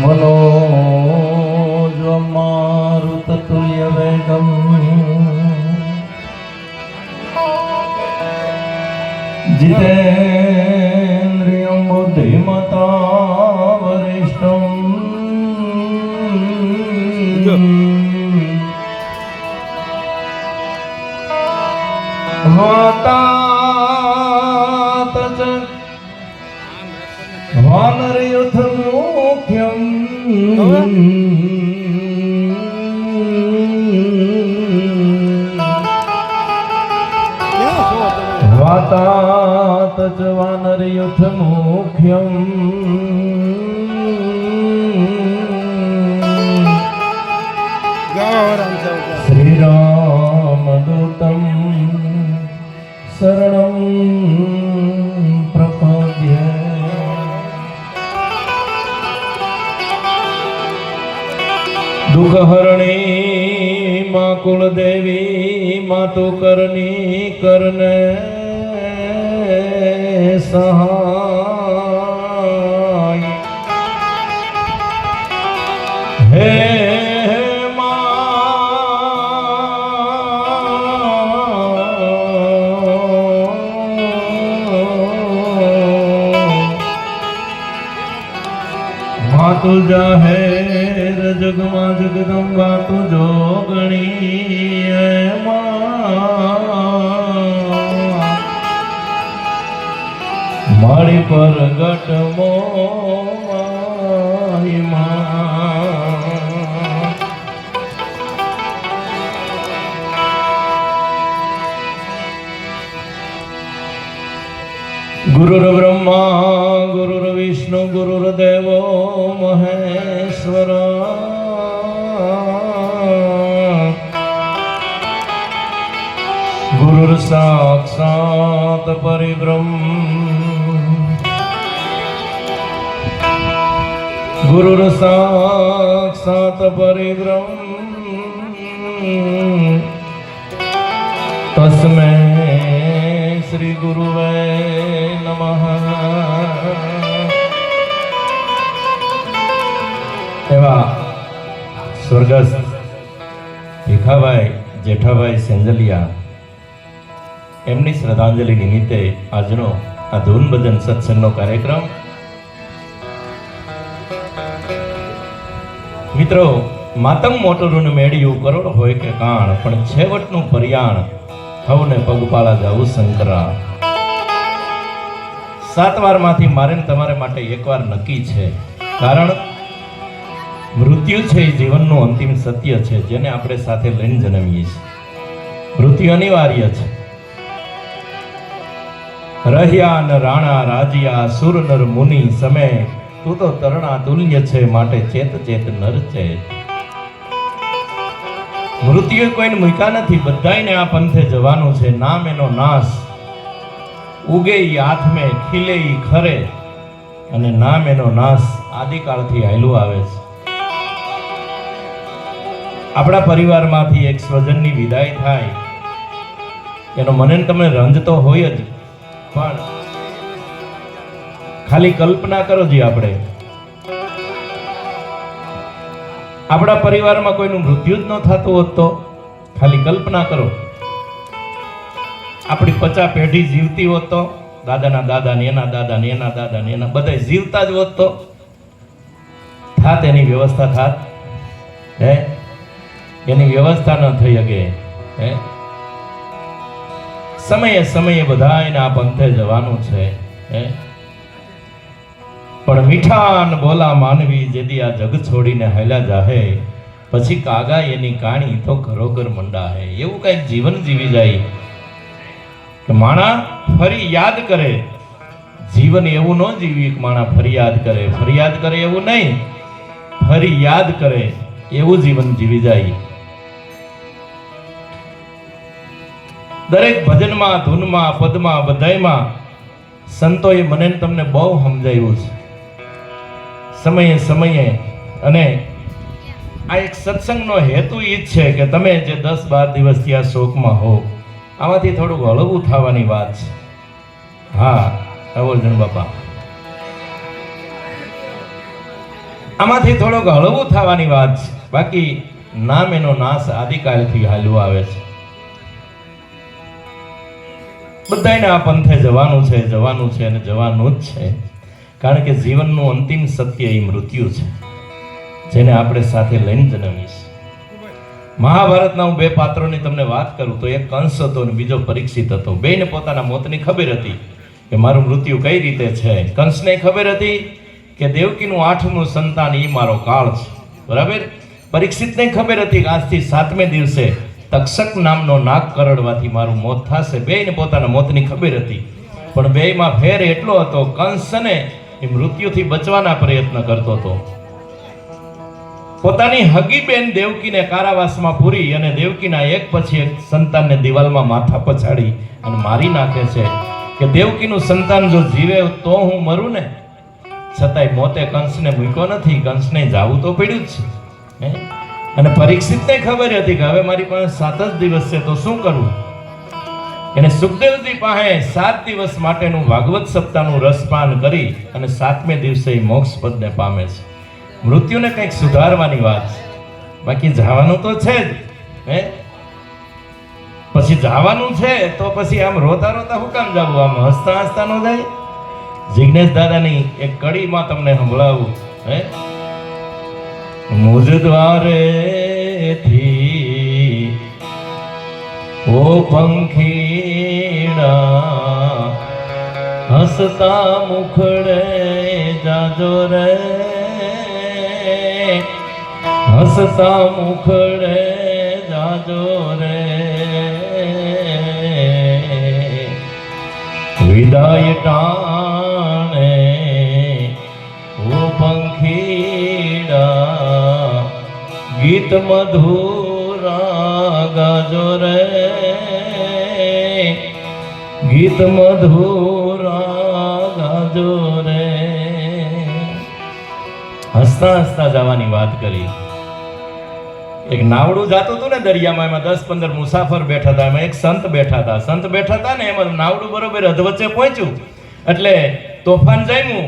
मनोज मारुततुल्य वेगम जितेन्द्रियं बुद्धिमता वरिष्ठं वातातच वानरयुथमुख्यं वातातच वानरयुथमुख्यं श्रीरामदूतं शरणं प्रपद्ये। दुःखहरणी मां कुलदेवी मातु करनी करने सहाय। हे तु जाहेर जगमा जगदंबा तु जोगणी मारी पर गट मो गुरुर्ब्रह्मा गुरुर्विष्णु गुरुर्देवो महेश्वर। गुरुर्साक्षात् परिब्रह्म गुरुर्साक्षात् परिब्रह्म तस्मै श्री गुरुवे नमः। एवा स्वर्गस्थ ભીખાભાઈ જેઠાભાઈ સેંજલિયા એમની શ્રદ્ધાંજલિ નિમિત્તે આજનો આ ધૂન ભજન સત્સંગનો કાર્યક્રમ. મિત્રો, માતંગ મોટરું મેળ્યું કરોડ હોય કે કાણ, પણ છેવટનું પર્યાણ હવને પગપાળા જાવું શંકરા. 7 વારમાંથી મારે તમારે માટે એકવાર નક્કી છે. કારણ મૃત્યુ છે એ જીવનનું અંતિમ સત્ય છે, જેને આપણે સાથે લઈને જન્મીએ છીએ. મૃત્યુ અનિવાર્ય છે. રહ્યા ન રાણા રાજ્યા સુર નર મુનિ સમે, તું તો તરણા તુલ્ય છે, માટે ચેત ચેત નર છે. મૃત્યુ કોઈને મૂક્યા નથી, બધાને આ પંથે જવાનું છે. નામ એનો નાશ, ઉગે ઈ હાથમે ખીલે ઈ ખરે, અને નામ એનો નાશ આદિકાળથી હાલ્યું આવે છે. આપણા પરિવારમાંથી એક સ્વજનની વિદાય થાય એનો મને તમે રંજ તો હોય જ, પણ ખાલી કલ્પના કરો જી, આપણા પરિવારમાં કોઈનું મૃત્યુ જ ન થતું હોત તો ખાલી કલ્પના કરો. આપણી 50 પેઢી જીવતી હોત તો, દાદાના દાદા ને એના દાદા ને એના દાદા ને એના બધા જીવતા જ હોત તો થાત એની વ્યવસ્થા થાત? હે, એની વ્યવસ્થા ન થઈ શકે. હે, સમયે સમયે બધાને આ પંથે જવાનું છે. હે, પણ મીઠાન બોલા માનવી જેદી આ જગ છોડીને હાલ્યા જાહે, પછી કાગા એની કાણી તો ઘરોઘર મંડા હે. એવું કઈક જીવન જીવી જાય કે માણા ફરી યાદ કરે. જીવન એવું ન જીવી કે માણા ફરિયાદ કરે એવું નહીં, ફરી યાદ કરે એવું જીવન જીવી જાય. દરેક ભજનમાં, ધૂનમાં, પદમાં, બધાયમાં સંતોએ મને તમને બહુ સમજાવ્યું છે. સમયે સમયે અને આ એક સત્સંગનો હેતુ એ જ છે કે તમે જે 10-12 દિવસથી આ શોકમાં હો, આમાંથી થોડુંક હળવું થવાની વાત છે. હા અવર્જન બાપા, આમાંથી થોડોક હળવું થવાની વાત છે. બાકી નામ એનો નાશ આદિકાળથી હાલ્યો આવે છે. બધાને આ પંથે જવાનું છે અને જવાનું જ છે. કારણ કે જીવનનું અંતિમ સત્ય એ મૃત્યુ છે, જેને આપણે સાથે લઈને જન્મીશ. મહાભારતના હું 2 પાત્રોની તમને વાત કરું તો એક કંસ હતો અને બીજો પરીક્ષિત હતો. બેને પોતાના મોતની ખબર હતી કે મારું મૃત્યુ કઈ રીતે છે. કંસને ખબર હતી કે દેવકીનું 8મું સંતાન એ મારો કાળ છે, બરાબર. પરીક્ષિતને ખબર હતી કે આજથી 7મે દિવસે તક્ષક નામનો નાગ કરડવાથી મારું મોત થશે. બેને પોતાના મોતની ખબર હતી, પણ બેયમાં ફેર એટલો હતો, કંસ ને એ મૃત્યુથી બચવાના પ્રયત્ન કરતો હતો. પોતાની હગી બેન દેવકીને કારાવાસમાં પૂરી અને દેવકીના એક પછી એક સંતાનને દિવાલમાં માથા પછાડી અને મારી નાખે છે કે દેવકીનું સંતાન જો જીવે તો હું મરું ને. છતાંય મોતે કંસને મૂક્યો નથી. કંસને જાવું તો પડ્યું જ છે. અને પરીક્ષિતને ખબર હતી કે હવે મારી પાસે 7 જ દિવસ છે તો શું કરવું. એને સુખદેવજી પાસે 7 દિવસ માટેનું ભાગવત સપ્તાહનું રસપાન કરી અને 7મે દિવસે મોક્ષ પદને પામે છે. મૃત્યુને કંઈક સુધારવાની વાત છે. બાકી જવાનું તો છે જ. પછી જવાનું છે તો પછી આમ રોતા રોતા શું કામ જવું, આમ હસતા હસતા ન જાય. જિગ્નેશ દાદાની એક કડીમાં તમને સંભળાવું. મુજ દ્વારેથી ઓ પંખીડા હસતા મુખડે જાજો રે, હસતા મુખડે જાજો રે. વિદાય ટાણે ઓ પંખીડા ગીત મધુરા ગાજો રે, ગીત મધુરા ગાજો રે. હસતા હસતા જવાની વાત કરી. એક નાવડું જાતું હતું ને દરિયામાં, એમાં 10-15 મુસાફર બેઠા હતા. એમાં એક સંત બેઠા હતા. સંત બેઠા હતા ને એમાં નાવડું બરોબર અધવચ્ચે પહોંચ્યું એટલે તોફાન જામ્યું.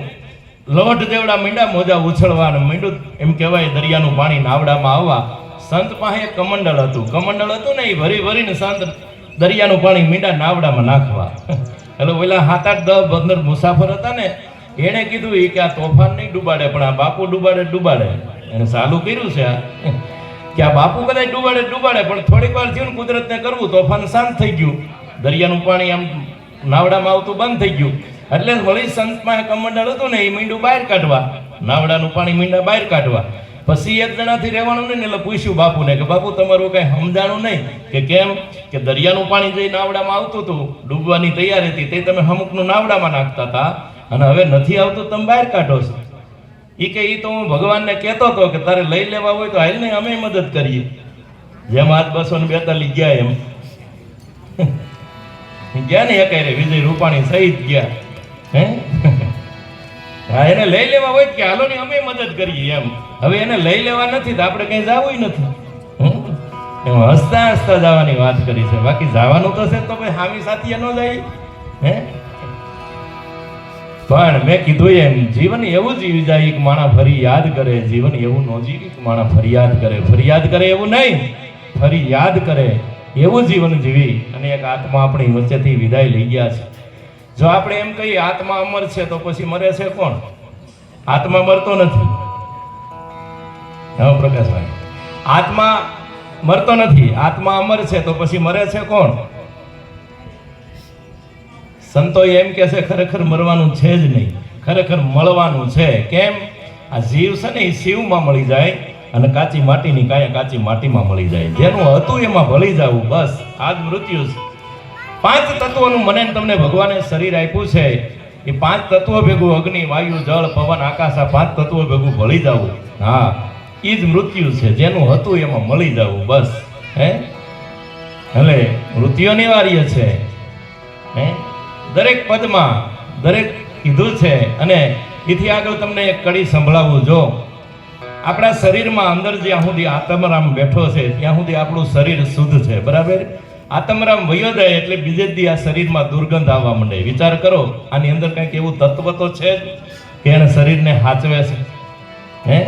લોઢ જેવડા મીંડા મોજા ઉછળવાનું મીંડું, એમ કહેવાય દરિયાનું પાણી નાવડામાં આવવા. સંત પાસે એક કમંડળ હતું ને, એ ભરી ભરીને સંત દરિયાનું પાણી મીંડા નાવડામાં નાખવા. એટલે પેલા 7-8-10-15 મુસાફર હતા ને, એણે કીધું કે આ તોફાન નહીં ડૂબાડે પણ આ બાપુ ડૂબાડે. એને ચાલુ કર્યું છે કે આ બાપુ કદાચ ડૂબાડે પણ થોડીક વાર થયું ને કુદરતને કરવું, તોફાન શાંત થઈ ગયું. દરિયાનું પાણી આમ નાવડામાં આવતું બંધ થઈ ગયું. એટલે વળી સંતમાં કમંડળ હતું ને, એ મીંડું બહાર કાઢવા, નાવડાનું પાણી મીંડા બહાર કાઢવા. પછી એક જણાથી રહેવાનું નહીં ને, એટલે પૂછ્યું બાપુને કે બાપુ તમારું કઈ સમજાણું નહીં કે કેમ. કે દરિયાનું પાણી જે નાવડામાં આવતું હતું, ડૂબવાની તૈયારી હતી, તે તમે અમુકનું નાવડામાં નાખતા હતા અને હવે નથી આવતું, તમે બહાર કાઢો છો. એ કે તો હું ભગવાનને કહેતો હતો કે તારે લઈ લેવા હોય તો હાલ નહીં, અમે મદદ કરીએ. જેમ 242 ગયા એમ ગયા ને એકાયરે વિજય રૂપાણી સહિત ગયા. હા, એને લઈ લેવા હોય કે હાલો ને અમે મદદ કરીએ એમ. હવે એને લઈ લેવા નથી તો આપણે કઈ જવું નથી. એમાં હસતા હસતા જવાની વાત કરી છે. બાકી જવાનું તો છે તો ભાઈ હામી સાથીએ ન જાય. પણ મેં કીધું એમ જીવન એવું જીવી જાય કે માણા ફરી યાદ કરે. જીવન એવું ન જીવી કે માણા ફરિયાદ કરે એવું નહીં, ફરી યાદ કરે એવું જીવન જીવી. અને એક આત્મા આપણી વચ્ચેથી વિદાય લઈ ગયા છે. જો આપણે એમ કહીએ આત્મા અમર છે તો પછી મરે છે કોણ? આત્મા મરતો નથી. હા પ્રકાશભાઈ, આત્મા મરતો નથી. આત્મા અમર છે તો પછી મરે છે કોણ? સંતો એમ કે છે ખરેખર મરવાનું છે જ નહીં, ખરેખર મળવાનું છે. કેમ? આ જીવ છે ને એ શિવમાં મળી જાય અને કાચી માટીની કાયા કાચી માટીમાં મળી જાય. જેનું હતું એમાં ભળી જવું, બસ આ જ મૃત્યુ છે. 5 તત્વોનું મને તમને ભગવાને શરીર આપ્યું છે. એ 5 તત્વો ભેગું અગ્નિ, વાયુ, જળ, પવન, આકાશ, આ 5 તત્વો ભેગું ભળી જવું. હા, એ જ મૃત્યુ છે. જેનું હતું એમાં મળી જવું, બસ. એટલે મૃત્યુ અનિવાર્ય છે. દરેક પદમાં દરેક કીધું છે. અને એથી આગળ તમને એક કડી સંભળાવું. જો આપણા શરીરમાં અંદર જ્યાં સુધી આત્મરામ બેઠો છે ત્યાં સુધી આપણું શરીર શુદ્ધ છે, બરાબર. આત્મરામ વયો જાય એટલે બીજે દી આ શરીરમાં દુર્ગંધ આવવા માંડે. વિચાર કરો, આની અંદર કંઈક એવું તત્વ તો છે જ કે એને શરીરને હાચવે છે. હે,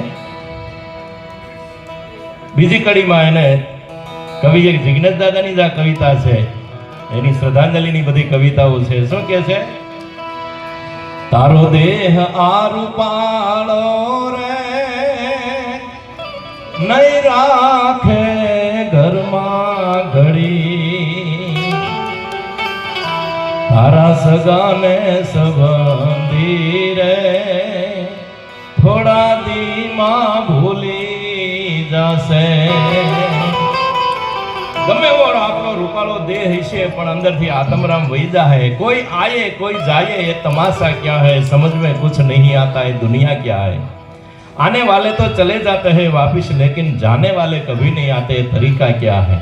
બીજી કડીમાં એને કવિ એક જિગ્નેશ દાદાની જ આ કવિતા છે, એની શ્રદ્ધાંજલિની બધી કવિતાઓ છે. શું કે છે? તારો દેહ આરૂપાળો રે નહીં રાખે ઘરમાં ઘડી, તારા સગાને સંબંધી રે થોડા દીમાં ભૂલી જશે. ગમે એવો આપણો રૂપાળો દેહ હશે પણ અંદરથી આત્મરામ વહી જાય. કોઈ આયે કોઈ જાયે ये तमाशा क्या है, समझ में कुछ नहीं आता है दुनिया क्या है. आने वाले तो चले जाते हैं वापिस लेकिन जाने वाले कभी नहीं आते, तरीका क्या है.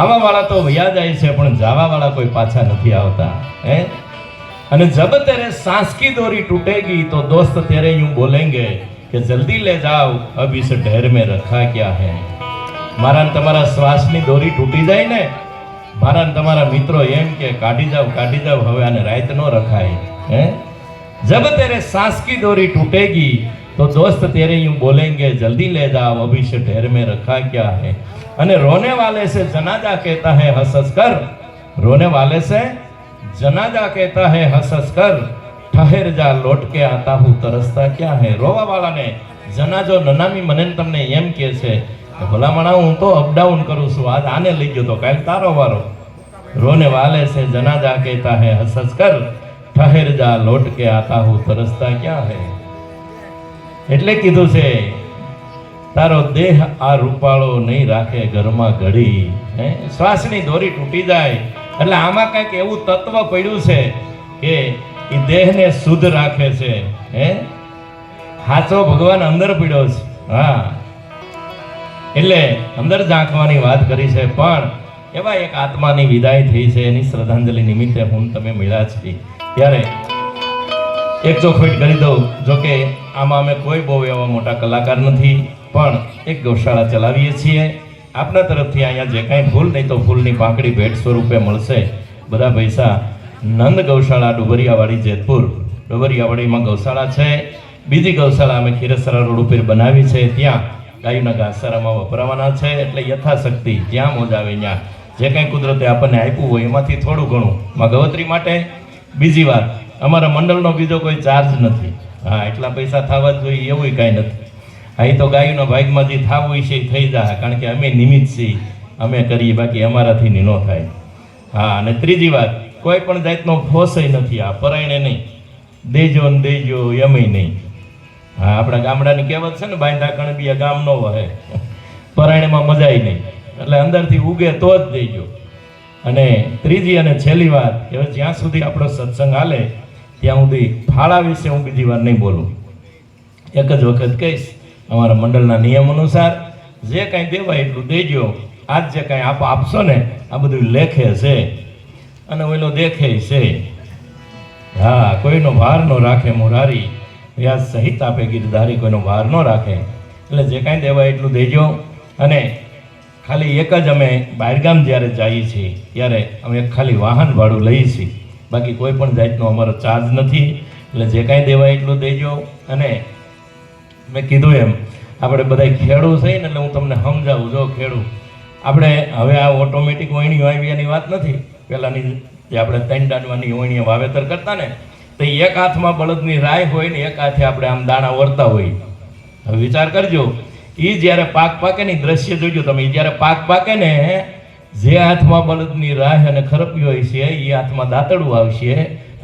आवा वाला तो वया જાય છે પણ જાવા વાળા કોઈ પાછા નથી આવતા. હે, અને જબ તેરે सांस की डोरी टूटेगी तो दोस्त तेरे यूं बोलेंगे कि जल्दी ले जाओ अब इस ढेर में रखा क्या है. મારા તમારા શ્વાસની દોરી તૂટી જાય ને, મારા તમારા મિત્રો એમ કે કાઢી જાવ હવે આને રાત નો રખાય. હે, જબ તેરે सांस की डोरी टूटेगी तो दोस्त तेरे यूं बोलेंगे जल्दी ले जाओ अभी से ढेर में रखा क्या है. અને रोने वाले से जनाजा कहता है हंस हंस कर, रोने वाले से जनाजा कहता है हंस हंस कर, ठहर जा लौट के आता हूँ तरसता क्या है. रोवा वाળાને જનાજો નનામી મને તમને એમ કહે છે કે ભલા માણા હું તો અપડાઉન કરું છું, આજ આને લઈ ગયો તો કાલ તારો વારો. રોને વાલે से जनाजा कहता है हंस हंस कर, ठहर जा लौट के आता हूँ तरसता क्या है. એટલે કીધું છે તારો દેહ આ રૂપાળો નહીં રાખે ઘરમાં ઘડી. શ્વાસની દોરી તૂટી જાય એટલે આમાં કંઈક એવું તત્વ પડ્યું છે કે એ દેહને શુદ્ધ રાખે છે. હે, હાચો ભગવાન અંદર પીડ્યો છે. હા, એટલે અંદર ઝાંખવાની વાત કરી છે. પણ એવા એક આત્માની વિદાય થઈ છે, એની શ્રદ્ધાંજલિ નિમિત્તે હું તમે મળ્યા છીએ ત્યારે એક ચોખવટ કરી દઉં. જોકે આમાં અમે કોઈ બહુ એવા મોટા કલાકાર નથી, પણ એક ગૌશાળા ચલાવીએ છીએ. આપના તરફથી અહીંયા જે કાંઈ ફૂલ નહીં તો ફૂલની પાંખડી ભેટ સ્વરૂપે મળશે. બધા પૈસા નંદ ગૌશાળા ડુબરિયાવાડી જેતપુર, ડુબરિયાવાડીમાં ગૌશાળા છે. બીજી ગૌશાળા અમે ખીરસરા રોડ ઉપર બનાવી છે, ત્યાં ગાયોના ઘાસચારામાં વપરાવાના છે. એટલે યથાશક્તિ જ્યાં મોજ આવે ત્યાં જે કાંઈ કુદરતે આપણને આપ્યું હોય એમાંથી થોડું ઘણું માં ગવત્રી માટે. બીજી વાત, અમારા મંડળનો બીજો કોઈ ચાર્જ નથી. હા, એટલા પૈસા થવા જ જોઈએ એવું કાંઈ નથી. અહીં તો ગાયોના ભાગમાં જે થવું હોય છે એ થઈ જાય, કારણ કે અમે નિમિત્ત છીએ, અમે કરીએ, બાકી અમારાથી ન થાય. હા, અને ત્રીજી વાત, કોઈ પણ જાતનો ફોસય નથી. આ પરાયણે નહીં, દેજો ને દેજો એમય નહીં. હા, આપણા ગામડાની કહેવત છે ને, બાંધા કણબીયા ગામ નો વહે. પરાયણમાં મજાય નહીં, એટલે અંદરથી ઉગે તો જ દેજો. અને ત્રીજી અને છેલ્લી વાત, હવે જ્યાં સુધી આપણો સત્સંગ હાલે ત્યાં સુધી ફાળા વિશે હું બીજી વાર નહીં બોલું. એક જ વખત કહીશ, અમારા મંડળના નિયમ અનુસાર જે કાંઈ દેવાય એટલું દેજો. આજ જે કાંઈ આપશો ને આ બધું લેખે છે અને ઓલો દેખે છે. હા, કોઈનો ભાર ન રાખે મોરારી, વ્યાજ સહિત આપે ગીરધારી, કોઈનો ભાર ન રાખે. એટલે જે કાંઈ દેવાય એટલું દેજો. અને ખાલી એક જ અમે બહારગામ જ્યારે જઈએ છીએ ત્યારે અમે ખાલી વાહન ભાડું લઈએ છીએ, બાકી કોઈ પણ જાતનો અમારો ચાર્જ નથી. એટલે જે કાંઈ દેવાય એટલું દેજો. અને મેં કીધું એમ આપણે બધા ખેડૂત થઈએ ને, એટલે હું તમને સમજાવું. જો ખેડૂત આપણે હવે આ ઓટોમેટિક ઓયણીઓ આવી એની વાત નથી. પહેલાંની જે આપણે 3 દાંડવાની ઓયણીઓ વાવેતર કરતા ને, તો એક હાથમાં બળદની રાય હોય ને એક હાથે આપણે આમ દાણા વરતા હોય. હવે વિચાર કરજો, એ જ્યારે પાક પાકે ને દ્રશ્ય જોજો તમે. જ્યારે પાક પાકે ને, જે હાથમાં બળદની રાહ અને ખરપ્યો હોય છે એ હાથમાં દાંતડું આવશે,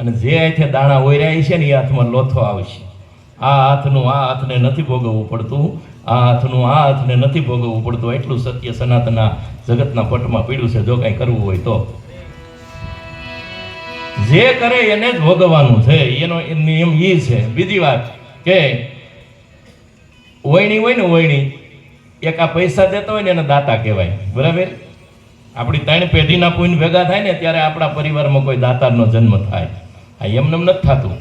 અને જે હાથે દાણા ઓર્યા છે ને એ હાથમાં લોથો આવશે. આ હાથનું આ હાથને નથી ભોગવવું પડતું, આ હાથનું આ હાથને નથી ભોગવવું પડતું. એટલું સત્ય સનાતનના જગતના પટમાં પીડ્યું છે. જો કંઈ કરવું હોય તો જે કરે એને જ ભોગવવાનું છે, એનો નિયમ એ છે. બીજી વાત કે ઓયણી હોય ને, ઓયણી એક આ પૈસા દેતા હોય ને એને દાતા કહેવાય, બરાબર. આપણી 3 પેઢીના પુણ્ય ભેગા થાય ને ત્યારે આપણા પરિવારમાં કોઈ દાતારનો જન્મ થાય. આ એમને નથી થતું.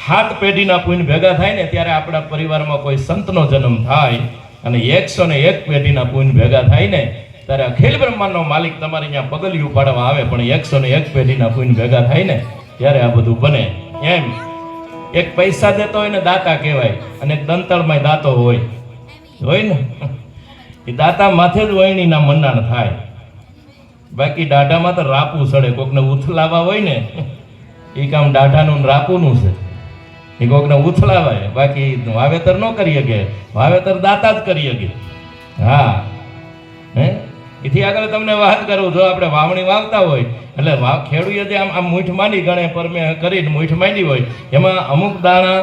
7 પેઢીના પુણ્ય ભેગા થાય ને ત્યારે આપણા પરિવારમાં કોઈ સંતનો જન્મ થાય અને 101 પેઢીના પુણ્ય ભેગા થાય ને ત્યારે અખિલ બ્રહ્માંડનો માલિક તમારે અહીંયા પગલિયું પાડવા આવે, પણ 101 પેઢીના પુણ્ય ભેગા થાય ને ત્યારે આ બધું બને. એમ એક પૈસા દેતો હોય ને દાતા કહેવાય, અને એક દંતળમાં દાતો હોય ને એ દાતા માથે જ વયણીના મંડાણ થાય. બાકી દાઢામાં તો રાપું સડે. કોકને ઉથલાવા હોય ને એ કામ દાઢાનું રાપુનું છે. એ કોકને ઉથલાવાય, બાકી વાવેતર ન કરી શકે. વાવેતર દાતા જ કરી શકે. હા, એથી આગળ તમને વાત કરું. જો આપણે વાવણી વાવતા હોય એટલે ખેડૂએ જે આમ મૂઠ માંડી ગણે પરમે કરીને મૂઠ માંડી હોય, એમાં અમુક દાણા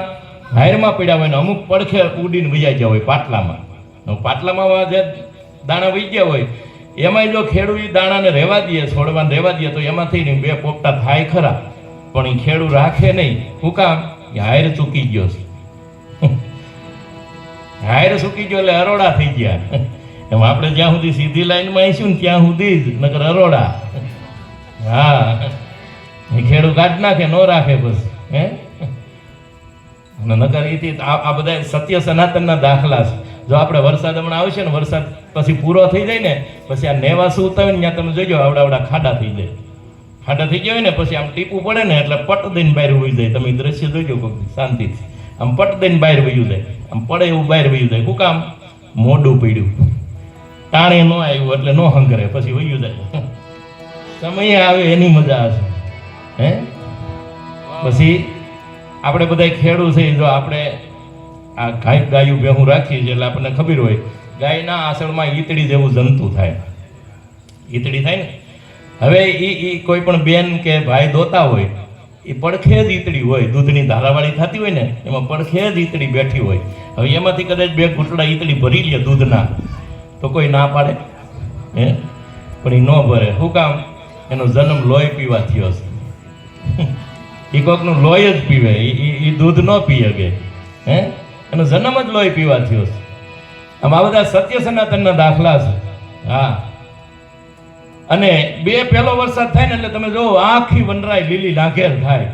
હાયરમાં પડ્યા હોય ને અમુક પડખે ઉડીને વૈયા ગયા હોય પાટલામાં. પાટલામાં જે દાણા વહી ગયા હોય એમાં જો ખેડૂ દાણાને રહેવા દે, છોડવાને રહેવા દે તો એમાંથી 2 પોપટા થાય ખરા, પણ એ ખેડૂ રાખે નહીં. શું કામ? હાયર ચૂકી ગયો છે. હાયર ચૂકી ગયો એટલે અરોડા થઈ ગયા. એમ આપણે જ્યાં સુધી સીધી લાઈનમાં આવીશું ને ત્યાં સુધી જ, નકર અરોડા. હા, એ ખેડૂ કાઢ નાખે, ન રાખે બસ. નકર એથી આ બધા સત્ય સનાતનના દાખલા છે. જો આપણે વરસાદ હમણાં આવશે ને, વરસાદ પછી પૂરો થઈ જાય ને, પછી આ નેવા સૂતા હોય ને ત્યાં તમે જોજો આવડા ખાડા થઈ જાય. ખાડા થઈ ગયા હોય ને પછી આમ ટીપું પડે ને એટલે પટ દઈને બહાર વહી જાય. તમે દ્રશ્ય જોજો શાંતિથી. આમ પટ દઈને બહાર વહ્યું જાય, આમ પડે એવું બહાર વહ્યું જાય. શું કામ? મોઢું પીડ્યું, ટાણે ન આવ્યું એટલે ન હંગરે, પછી વહ્યું જાય. સમય આવે એની મજા હશે. પછી આપણે બધા ખેડૂત છે. જો આપણે આ ગાયું ભેહું રાખીએ છીએ એટલે આપણને ખબર હોય ગાયના આસળમાં ઈતળી જેવું જંતુ થાય. ઈતળી થાય ને, હવે એ કોઈ પણ બેન કે ભાઈ દોતા હોય, એ પડખે જ ઈતળી હોય. દૂધની ધારાવાળી થતી હોય ને એમાં પડખે જ ઈતળી બેઠી હોય. હવે એમાંથી કદાચ 2 ઘૂંટડા ઈતળી ભરી લે દૂધના તો કોઈ ના પાડે? પણ એ ન ભરે. શું કામ? એનો જન્મ લોહી પીવા થયો છે. એ કોકનું લોહી જ પીવે, એ દૂધ ન પી શકે. એનો જન્મ જ લોહી પીવા થયો છે. આમ આ બધા સત્ય સનાતનના દાખલા છે. હા, અને 2 પહેલો વરસાદ થાય ને એટલે તમે જો આખી વનરાય લીલી લાઘેર થાય.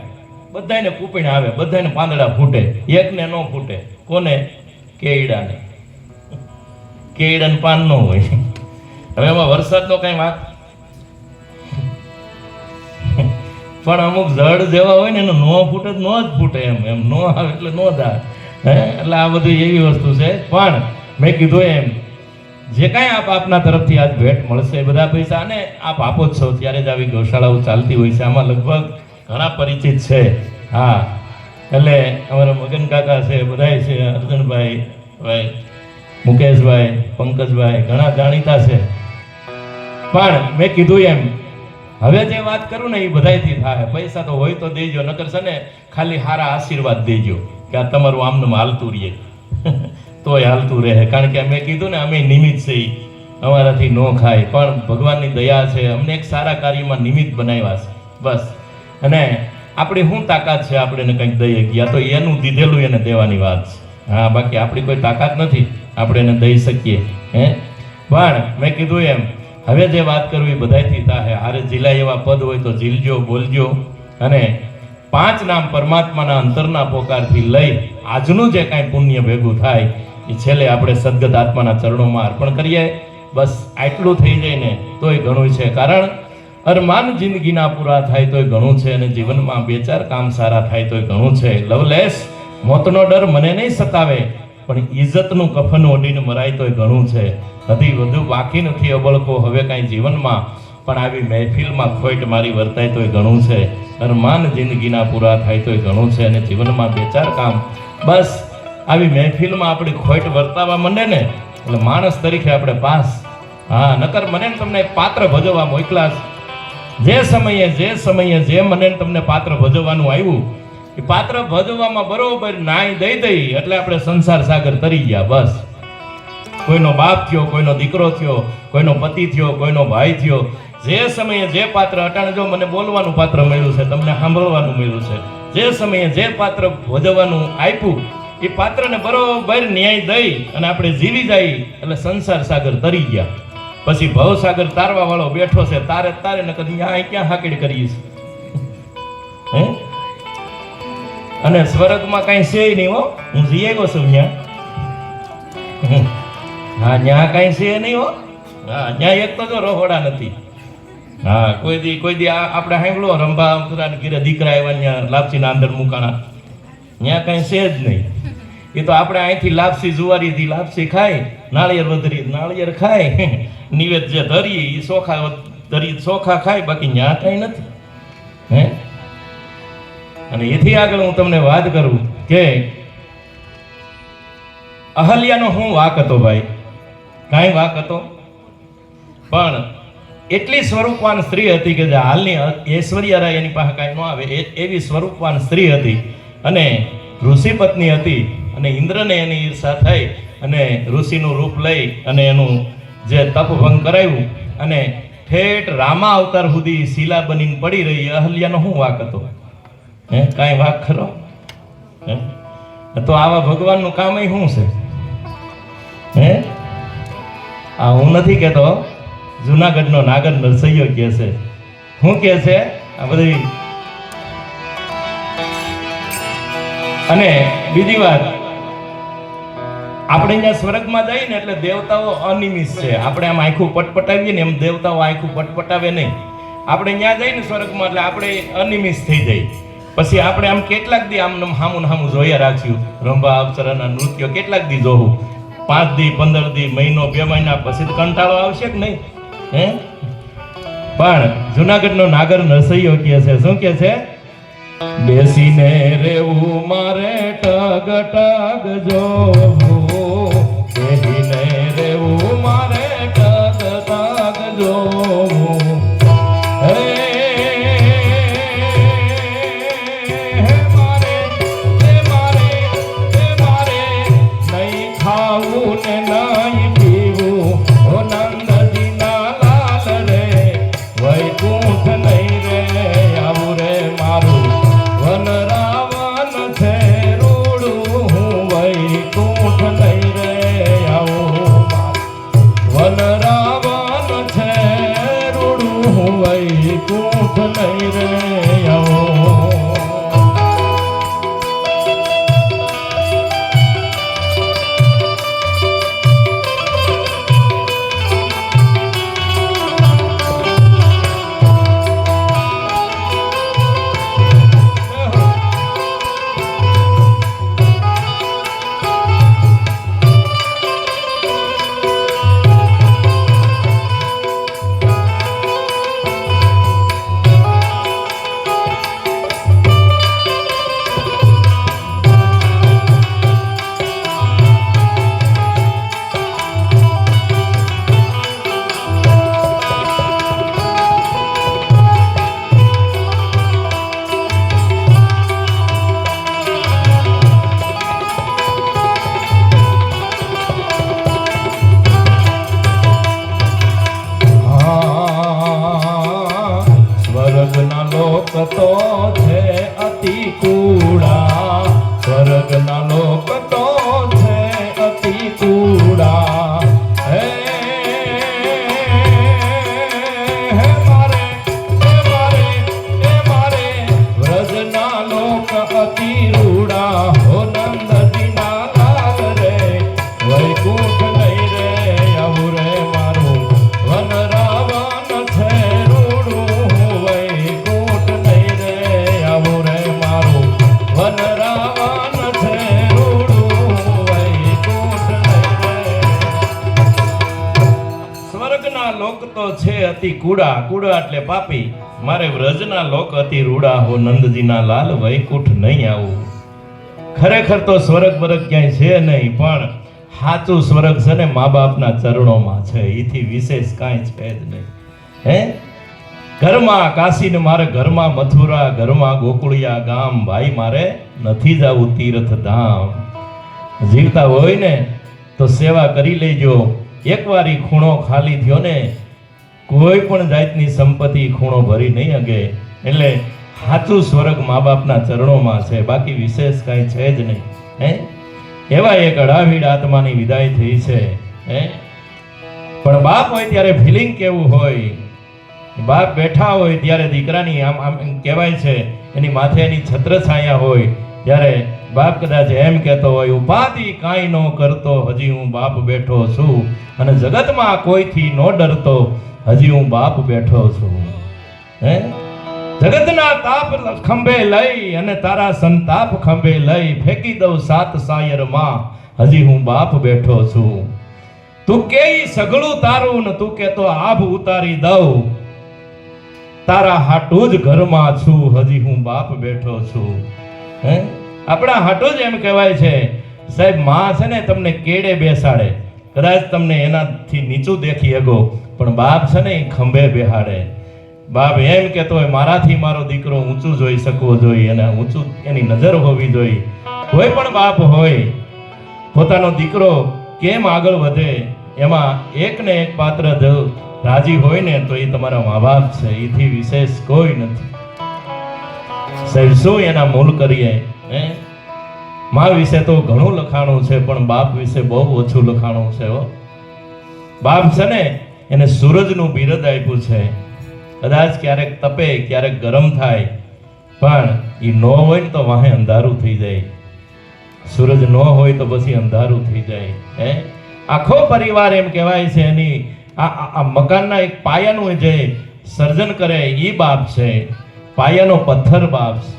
બધાને કૂપીને આવે, બધાને પાંદડા ફૂટે, એકને ન ફૂટે. કોને? કેઈડાને. કેઈડાને પાન ન હોય. હવે એમાં વરસાદનો કઈ વાત. પણ અમુક જળ જેવા હોય ને એનો નો ફૂટે ન જ ફૂટે. એમ નો આવે એટલે નો જાય. એટલે આ બધી એવી વસ્તુ છે. પણ મેં કીધું એમ જે કાંઈ આપના તરફથી આજ ભેટ મળશે બધા પૈસા, અને આપ આપો જ છો ત્યારે જ આવી ગૌશાળાઓ ચાલતી હોય છે. આમાં લગભગ ઘણા પરિચિત છે. હા, એટલે અમારા મગન કાકા છે, બધાય છે, અર્જુનભાઈ ભાઈ, મુકેશભાઈ, પંકજભાઈ, ઘણા જાણીતા છે. પણ મેં કીધું એમ હવે જે વાત કરું ને એ બધાયથી થાય. પૈસા તો હોય તો દેજો, નકર છે ને ખાલી સારા આશીર્વાદ દેજો કે આ તમારું આમનું હાલતું રહીએ તોય હાલતું રહે. કારણ કે મેં કીધું ને અમે નિમિત્ત છે, અમારાથી ન ખાય, પણ ભગવાનની દયા છે, અમને એક સારા કાર્યમાં નિમિત્ત બનાવ્યા છે બસ. અને આપણી શું તાકાત છે આપણે એને કંઈક દઈએ ગયા તો એનું દીધેલું એને દેવાની વાત છે. હા, બાકી આપણી કોઈ તાકાત નથી આપણે એને દઈ શકીએ. પણ મેં કીધું એમ હવે જે વાત કરવી બધાયથી થાય. હારે ઝીલાય એવા પદ હોય તો ઝીલજો, બોલજો. અને 5 નામ પરમાત્માના અંતરના પોકારથી લઈ આજનું જે કાંઈ પુણ્ય ભેગું થાય એ છેલ્લે આપણે સદગત આત્માના ચરણોમાં અર્પણ કરીએ. બસ આટલું થઈ જાય ને તોય ઘણું છે. કારણ અરમાન જિંદગીના પૂરા થાય તોય ઘણું છે, અને જીવનમાં 2-4 કામ સારા થાય તોય ઘણું છે. લવલેસ મોતનો ડર મને નહીં સતાવે, પણ ઇજ્જતનું કફન ઓઢીને મરાય તોય ઘણું છે. હજી વધુ બાકી નથી અબળકો હવે કાંઈ જીવનમાં, પણ આવી મહેફિલમાં ખોટ મારી વર્તાય તોય ઘણું છે. અરમાન જિંદગીના પૂરા થાય તોય ઘણું છે, અને જીવનમાં 2-4 કામ. બસ આવી મહેફિલમાં આપણી ખોટ વર્તાવા માંડે ને એટલે માણસ તરીકે આપણે પાસ. હા, નકર મને તમને પાત્ર ભજવવા મોકલા. જે સમયે જે મને તમને પાત્ર ભજવવાનું આવ્યું એ પાત્ર ભજવવામાં બરોબર નાઈ દઈ એટલે આપણે સંસાર સાગર તરી ગયા. બસ કોઈનો બાપ થયો, કોઈનો દીકરો થયો, કોઈનો પતિ થયો, કોઈનો ભાઈ થયો. જે સમયે જે પાત્ર, અટાણે જો મને બોલવાનું પાત્ર મળ્યું છે, તમને સાંભળવાનું મળ્યું છે, જે સમયે જે પાત્ર ભજવવાનું આપ્યું એ પાત્રને બરોબર ન્યાય દઈ અને આપણે જીવી જાય એટલે સંસાર સાગર તરી ગયા. પછી ભવસાગર તારવા વાળો બેઠો છે, તારે ને કદી ક્યાં હાકડી કરીશ. અને સ્વર્ગમાં કાંઈ છે નહીં હો. હું જઈ આવ્યો છું ત્યાં. હા, ત્યાં કાંઈ છે નહીં હો. હા, ત્યાં એક તો જો રહોડા નથી. હા, કોઈ દી આપણે સાંભળો રંભા અમથુરાને ઘીરે દીકરા આવ્યા ત્યાં લાપસીના અંદર મુકાણા, ત્યાં કાંઈ છે જ નહીં. એ તો આપણે અહીંથી લાપસી જુવારીથી લાપસી ખાય, નાળિયેર વધરી નાળિયેર ખાય, નિવેદ જે ધરીએ એ ચોખા ધરી ચોખા ખાય, બાકી ત્યાં કાંઈ નથી. હે, અને એથી આગળ હું તમને વાત કરું કે અહલ્યાનો શું વાક હતો ભાઈ? કાંઈ વાક હતો, પણ એટલી સ્વરૂપવાન સ્ત્રી હતી કે જે હાલની ઐશ્વર્યા એની પાસે કાંઈ ન આવે એવી સ્વરૂપવાન સ્ત્રી હતી. અને ઋષિ પત્ની હતી. અને ઇન્દ્રને એની ઈર્ષા થઈ અને ઋષિનું રૂપ લઈ અને એનું જે તપભંગ કરાવ્યું અને ઠેઠ રામા અવતાર સુધી શીલા બનીને પડી રહી. અહલ્યાનો શું વાક હતો? હે, કાંઈ વાક ખરો? હે, તો આવા ભગવાનનું કામ શું છે? હે, આ હું નથી કહેતો, જુનાગઢનો નાગર નરસૈયો કહે છે. શું કહે છે આ બધી? અને બીજી વાત, આપણે અહીંયા સ્વર્ગમાં જઈએ ને એટલે દેવતાઓ અનિમિત છે. આપણે આમ આંખું પટપટાવીએ ને એમ દેવતાઓ આંખું પટપટાવે નહીં. આપણે ત્યાં જઈએ ને સ્વર્ગમાં એટલે આપણે અનિમિત થઈ જાય. પછી આપણે આમ કેટલાક દી આમ હામું હામું જોયા રાખ્યું. રંભા અપ્સરાના નૃત્યો કેટલાક દી જોવું? 5 દી 15 દી, મહિનો 2 મહિના પછી કંટાળો આવશે કે નહીં? હે, પણ જુનાગઢનો નાગર નરસૈયો કહે છે, શું કહે છે? બેસીને રેવું મારે ટગ ટગ જોવું, બેસીને રેવું મારે ટગ ટગ જોવું. અતિ કુડા, કુડા એટલે પાપી, મારે વ્રજના લોક અતિ રૂડા, હો નંદજીના લાલ વૈકુંઠ નહીં આવું. ખરેખર તો સ્વર્ગ વર્ગ ક્યાંય છે નહીં, પણ સાચું સ્વર્ગ છે ને મા બાપના ચરણોમાં છે. એથી વિશેષ કાંઈ છે જ નહીં. હે, ઘરમાં કાશી ને મારે ઘરમાં મથુરા, ઘરમાં ગોકુળિયા ગામ, ભાઈ મારે નથી જવું તીર્થ ધામ. જીવતા હોય ને તો સેવા કરી લેજો. એકવાર ઈ ખૂણો ખાલી થયો ને કોઈ પણ જાતની સંપત્તિ ખૂણો ભરી નહીં અગે. એટલે સાચું સ્વર્ગ મા બાપના ચરણોમાં છે, બાકી વિશેષ કાંઈ છે જ નહીં. હે, એવા એક અડાવીડ આત્માની વિદાય થઈ છે. હે, પણ બાપ હોય ત્યારે ફિલિંગ કેવું હોય? બાપ બેઠા હોય ત્યારે દીકરાની આમ આમ કહેવાય છે એની માથે એની છત્રછાયા હોય, ત્યારે બાપ કદાચ એમ કહેતો હોય, ઉપાધિ કાંઈ ન કરતો, હજી હું બાપ બેઠો છું, અને જગતમાં કોઈથી ન ડરતો, હજી હું બાપ બેઠો છું. હે, જગતના તાપ ખંભે લઈ અને તારા સંતાપ ખંભે લઈ ફેંકી દઉં સાત સાયરમાં, હજી હું બાપ બેઠો છું. તું કે સગળું તારું ને તું કે તો આભ ઉતારી દઉં, તારા હાટું જ ઘરમાં છું, હજી હું બાપ બેઠો છું. હે, આપણા હાટું જ એમ કહેવાય છે સાહેબ, માં છે ને તમને કેડે બેસાડે, કદાચ તમને એનાથી નીચું દેખી હગો, પણ બાપ છે ને એ ખંભે બેહાડે. બાપ એમ કહેતો હોય મારાથી મારો દીકરો ઊંચું જોઈ શકવો જોઈએ, અને ઊંચું એની નજર હોવી જોઈએ. કોઈ પણ બાપ હોય પોતાનો દીકરો કેમ આગળ વધે એમાં એક ને એક પાત્ર જો રાજી હોય ને તો એ તમારા મા બાપ છે, એથી વિશેષ કોઈ નથી. સાહેબ શું એના મૂલ કરીએ. હે, મા વિશે તો ઘણું લખાણું છે, પણ બાપ વિશે બહુ ઓછું લખાણું છે. બાપ છે ને એને સૂરજનું બિરદ આપ્યું છે. કદાચ ક્યારેક તપે, ક્યારેક ગરમ થાય, પણ એ ન હોય ને તો વાહે અંધારું થઈ જાય. સૂરજ ન હોય તો પછી અંધારું થઈ જાય. હે, આખો પરિવાર એમ કહેવાય છે એની આ મકાનના એક પાયાનું જે સર્જન કરે એ બાપ છે. પાયાનો પથ્થર બાપ છે.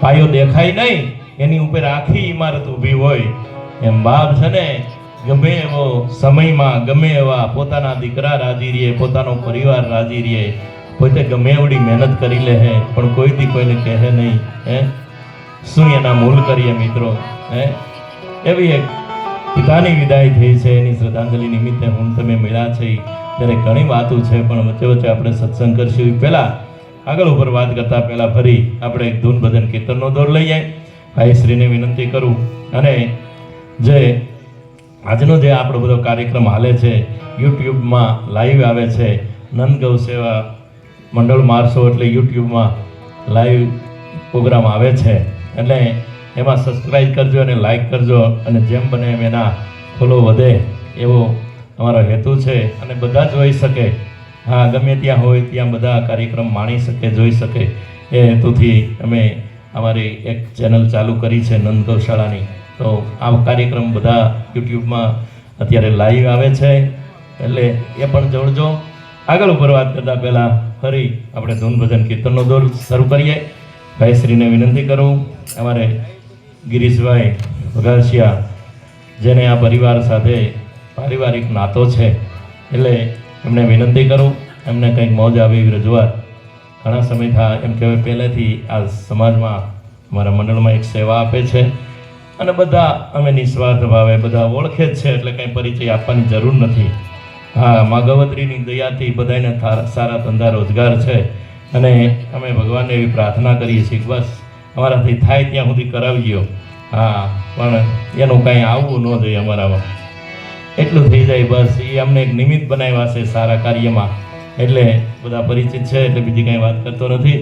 પાયો દેખાય નહીં, એની ઉપર આખી ઇમારત ઊભી હોય એમ બાપ છે ને ગમે એવો સમયમાં ગમે એવા પોતાના દીકરા રાજી રહે, પોતાનો પરિવાર રાજી રહે, પોતે ગમે એવડી મહેનત કરી લે હે, પણ કોઈથી કોઈને કહે નહીં. હે, શું એના મૂલ કરીએ મિત્રો. હે, એવી એક પિતાની વિદાય થઈ છે, એની શ્રદ્ધાંજલિ નિમિત્તે હું તમે મળ્યા છે ત્યારે ઘણી વાતો છે, પણ વચ્ચે વચ્ચે આપણે સત્સંગ કરશું. પહેલા આગળ ઉપર વાત કરતા પહેલા ફરી આપણે એક ધૂન ભજન કીર્તનનો દોર લઈએ. ભાઈશ્રીને વિનંતી કરું, અને જે આજનો જે આપણો બધો કાર્યક્રમ હાલે છે યુટ્યુબમાં લાઈવ આવે છે, નંદ ગૌ સેવા મંડળ મારસો એટલે યુટ્યુબમાં લાઈવ પ્રોગ્રામ આવે છે, એટલે એમાં સબસ્ક્રાઈબ કરજો અને લાઈક કરજો, અને જેમ બને એમ એના ફોલો વધે એવો અમારો હેતુ છે, અને બધા જોઈ શકે. હા, ગમે ત્યાં હોય ત્યાં બધા કાર્યક્રમ માણી શકે, જોઈ શકે, એ હેતુથી અમે અમારી એક ચેનલ ચાલુ કરી છે નંદ ગૌશાળાની. તો આ કાર્યક્રમ બધા યુટ્યુબમાં અત્યારે લાઈવ આવે છે, એટલે એ પણ જોડજો. આગળ ઉપર વાત કરતાં પહેલાં ફરી આપણે ધૂન ભજન કીર્તનનો દોર શરૂ કરીએ. ભાઈશ્રીને વિનંતી કરું, અમારે ગિરીશભાઈ વઘાસિયા, જેને આ પરિવાર સાથે પારિવારિક નાતો છે, એટલે એમને વિનંતી કરું એમને કંઈક મોજ આવે એવી રજૂઆત. ઘણા સમય થયા એમ કહેવાય પહેલેથી આ સમાજમાં અમારા મંડળમાં એક સેવા આપે છે, અને બધા અમે નિસ્વાર્થ ભાવે બધા ઓળખે જ છે, એટલે કંઈ પરિચય આપવાની જરૂર નથી. હા, મા ગવત્રીની દયાથી બધાને સારા ધંધા રોજગાર છે, અને અમે ભગવાનને એવી પ્રાર્થના કરીએ છીએ કે બસ અમારાથી થાય ત્યાં સુધી કરાવજો. હા, પણ એનું કાંઈ આવવું ન જોઈએ અમારામાં, એટલું થઈ જાય બસ. એ અમને એક નિમિત્ત બનાવ્યા છે સારા કાર્યમાં, એટલે બધા પરિચિત છે, એટલે બીજી કાંઈ વાત કરતો નથી.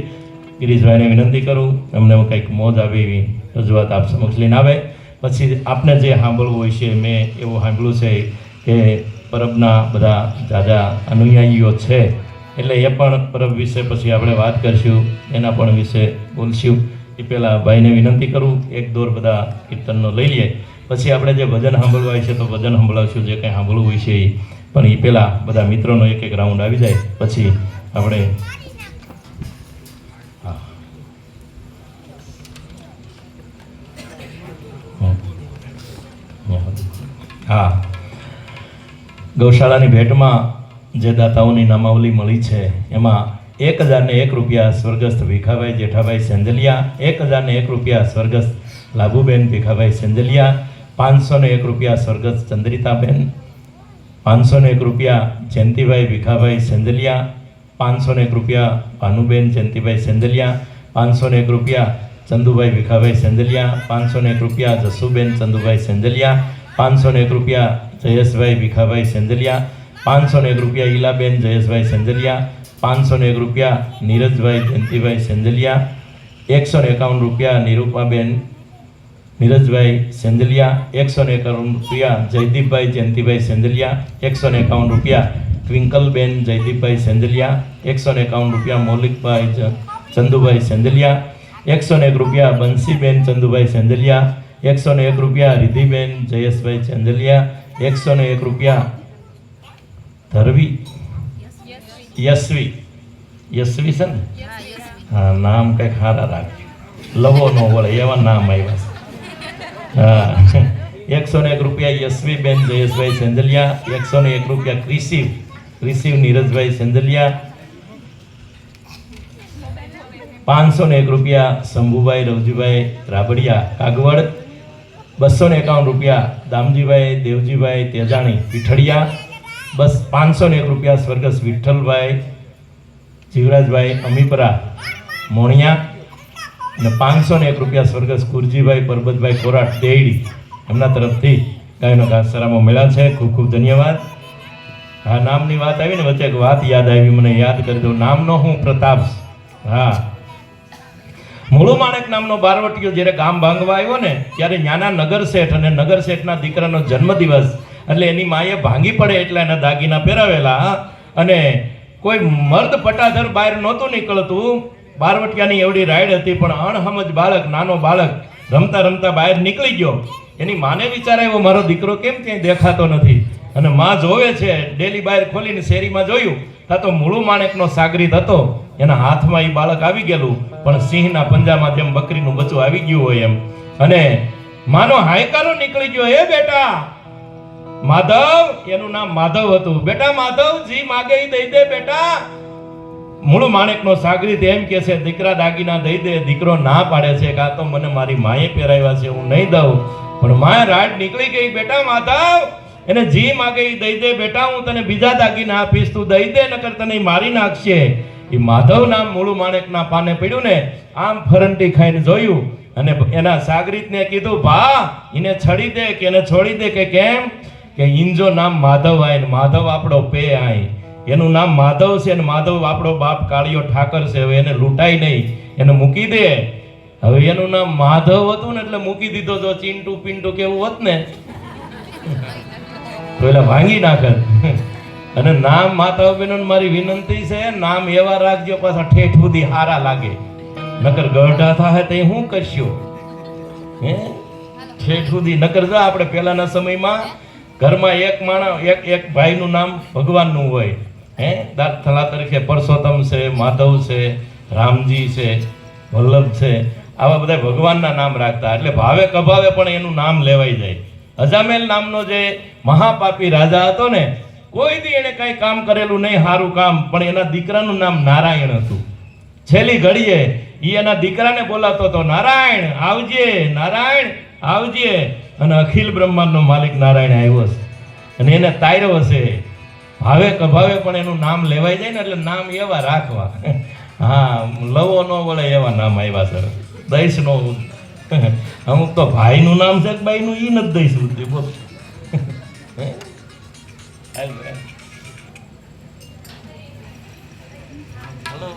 ગિરીશભાઈને વિનંતી કરું એમને કંઈક મોજ આવે એવી રજૂઆત આપ સમક્ષ લઈને આવે. પછી આપને જે સાંભળવું હોય છે, મેં એવું સાંભળ્યું છે કે પરબના બધા જાજા અનુયાયીઓ છે, એટલે એ પણ પરબ વિશે પછી આપણે વાત કરીશું, એના પણ વિશે બોલશું. એ પહેલાં ભાઈને વિનંતી કરું એક દોર બધા કીર્તનનો લઈ લઈએ, પછી આપણે જે ભજન સાંભળવા છે તો ભજન સાંભળાવશું, જે કંઈ સાંભળવું હોય છે એ. પણ એ પહેલાં બધા મિત્રોનો એક એક રાઉન્ડ આવી જાય પછી આપણે. હા, ગૌશાળાની ભેટમાં જે દાતાઓની નામાવલી મળી છે એમાં 1001 રૂપિયા સ્વર્ગસ્થ ભીખાભાઈ જેઠાભાઈ સેંજલિયા, 1001 રૂપિયા સ્વર્ગસ્થ લાભુબેન ભીખાભાઈ સેંજલિયા, 501 રૂપિયા સ્વર્ગસ્થ ચંદ્રિતાબેન, 501 રૂપિયા જયંતિભાઈ ભીખાભાઈ સેંજલિયા, 501 રૂપિયા ભાનુબેન જયંતિભાઈ સેંજલિયા, 501 રૂપિયા ચંદુભાઈ ભીખાભાઈ સેંજલિયા, 501 રૂપિયા જસુબેન ચંદુભાઈ સેંજલિયા, 501 રૂપિયા જયેશભાઈ ભીખાભાઈ સેંજલિયા, 501 રૂપિયા ઈલાબેન જયેશભાઈ સેંજલિયા, 501 રૂપિયા નીરજભાઈ જયંતિભાઈ સેંજલિયા, 151 રૂપિયા નિરૂપાબેન નીરજભાઈ સેંજલિયા, 151 રૂપિયા જયદીપભાઈ જયંતિભાઈ સેંજલિયા, 151 રૂપિયા ટ્વિંકલબેન જયદીપભાઈ સેંજલિયા, 151 રૂપિયા મૌલિકભાઈ ચંદુભાઈ સેંજલિયા, 101 રૂપિયા બંસીબેન ચંદુભાઈ સેંજલિયા, 101 રૂપિયા રિધિબેન જયેશભાઈ ચંદલિયા, 101 રૂપિયા ધરવી યશવી છે ને, હા નામ કંઈક સારા રાખજો, લવો ન વળે એવા નામ આવ્યા છે. હા 101 રૂપિયા યશવીબેન જયેશભાઈ સેંજલિયા, 101 રૂપિયા ક્રિસિવ નીરજભાઈ સેંજલિયા, 501 રૂપિયા શંભુભાઈ રવજીભાઈ રાબડિયા કાગવડ, 251 રૂપિયા દામજીભાઈ દેવજીભાઈ તેજાણી પીઠડિયા, બસ 501 રૂપિયા સ્વર્ગસ્થ વિઠ્ઠલભાઈ જીવરાજભાઈ અમીપરા મોણિયા, અને 501 રૂપિયા સ્વર્ગસ્થ કુરજીભાઈ પરબતભાઈ કોરાટ દેડી, એમના તરફથી ગાયનો ઘાસચારામાં મળ્યા છે. ખૂબ ખૂબ ધન્યવાદ. હા નામની વાત આવી ને વચ્ચે એક વાત યાદ આવી, મને યાદ કરી દઉં. નામનો હું પ્રતાપ. હા મૂળુ માણેક નામનો બારવટીયો જ્યારે ગામ ભાંગવા આવ્યો ને ત્યારે ન્યાના નગર શેઠ અને નગર શેઠના દીકરાનો જન્મદિવસ એટલે એની માએ ભાંગી પડે એટલે એના દાગીના પહેરાવેલા, અને કોઈ મર્દ પટાધર બહાર નહોતું નીકળતું. બારવટિયાની એવડી રાઈડ હતી, પણ અણહમજ બાળક, નાનો બાળક રમતા રમતા બહાર નીકળી ગયો. એની માને વિચાર આવ્યો મારો દીકરો કેમ ક્યાંય દેખાતો નથી, અને માં જોવે છે, ડેલી બહાર ખોલીને શેરીમાં જોયું તો મૂળુ માણેકનો સાગરીત હતો, એના હાથમાં એ બાળક આવી ગયેલું, પણ સિંહના પંજામાં જેમ બકરીનું બચ્ચું આવી ગયું હોય એમ. અને માનો હાયકારો નીકળી ગયો, એ બેટા માધવ, એનું નામ માધવ હતું. બેટા માધવ જી માગે ઈ દઈ દે બેટા. મૂળુ માણેકનો સાગરીત એમ કે છે દીકરા દાગીના દઈ દે. દીકરો ના પાડે છે કે આ તો મને મારી માએ પહેરાવ્યા છે, હું નહીં દઉં. પણ માએ રાડ નીકળી ગઈ, બેટા માધવ એને જી માગે ઈ દઈ દે બેટા, હું તને બીજા દાગીના આપીશ, તું દઈ દે નકર તને મારી નાખશે. એ માધવ નામ મૂળુ માણેકના પાને પડ્યું ને, આમ ફરંટી ખાઈને જોયું અને એના સાગરીતને કીધું ભા એને છડી દે કે એને છોડી દે. કે કેમ? કે ઈંજો નામ માધવ આય ને માધવ આપણો પે આય. એનું નામ માધવ છે ને માધવ આપણો બાપ કાળિયો ઠાકર છે, હવે એને લૂંટાય નહીં, એને મૂકી દે. હવે એનું નામ માધવ હતું ને એટલે મૂકી દીધો. જો ચિંટુ પિન્ટુ કેવું હોત ને તો એટલે ભાંગી નાખત. અને નામ માતા બહેનો મારી વિનંતી છે, નામ એવા રાખજો પાછા ઠેઠ સુધી હારા લાગે, નકર ગઢા થાય તો હું કરશું હે ઠેઠ સુધી. નકર જો આપણે પહેલાના સમયમાં ઘરમાં એક માણસ એક ભાઈનું નામ ભગવાનનું હોય, હે દાખલા તરીકે પરસોત્તમ છે, માધવ છે, રામજી છે, વલ્લભ છે, આવા બધા ભગવાનના નામ રાખતા. એટલે ભાવે કભાવે પણ એનું નામ લેવાઈ જાય. અજામેલ નામનો જે મહાપાપી રાજા હતો ને, કોઈ દી એને કઈ કામ કરેલું નહીં સારું કામ, પણ એના દીકરાનું નામ નારાયણ હતું. છેલ્લી ઘડીએ ઈ એના દીકરાને બોલાતો હતો, નારાયણ આવજે, નારાયણ આવજે. અને અખિલ બ્રહ્માંડનો માલિક નારાયણ આવ્યો છે અને એને તાર્યો છે. ભાવે કભાવે પણ એનું નામ લેવાઈ જાય ને એટલે નામ એવા રાખવા. હા લવો ન વળે એવા નામ આવ્યા સર. દઈશ નો અમુક તો ભાઈનું નામ છે કે બાઈનું ઈ નથી દઈશ બુદ્ધિ બોલ. Hello.